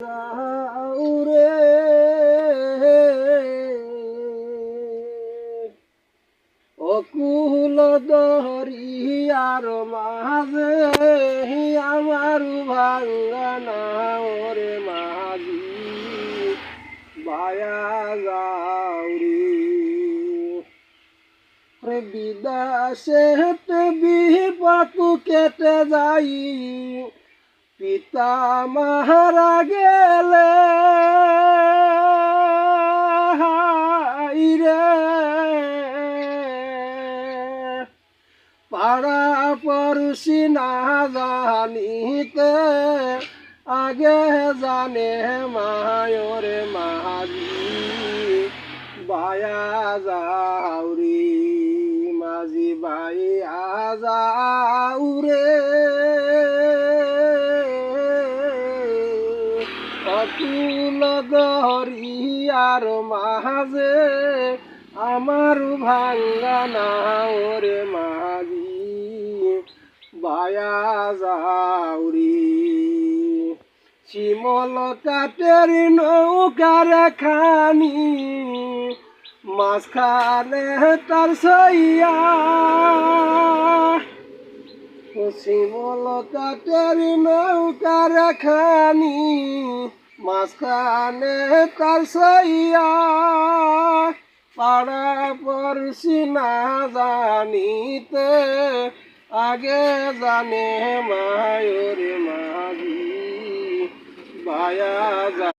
যাওরে অকুল দরিয়ার মাঝে আমার ভাঙ্গানা ওরে মাঝি বায়া যাওরে বিদাসে বিপাতু কেটে যাই পিতা মারা গেলে রে পাড়া পড়শি না জানিতে আগে জানে মায়রে মাঝি বায়া যাওরি মাঝি বায়া যাওরে অকুল দরিয়ার মাঝে আমার ভাঙ্গানা ওরে মাঝি বায়া যাওরি শিমল কাটের নৌকার খানি মাঝখানে তার সইয়া শিমল কাটের নৌকার খানি মাঝখানে তার সইয়া পাড়া পড়শি না জানিতে আগে জানে মায়রে মাঝি বায়া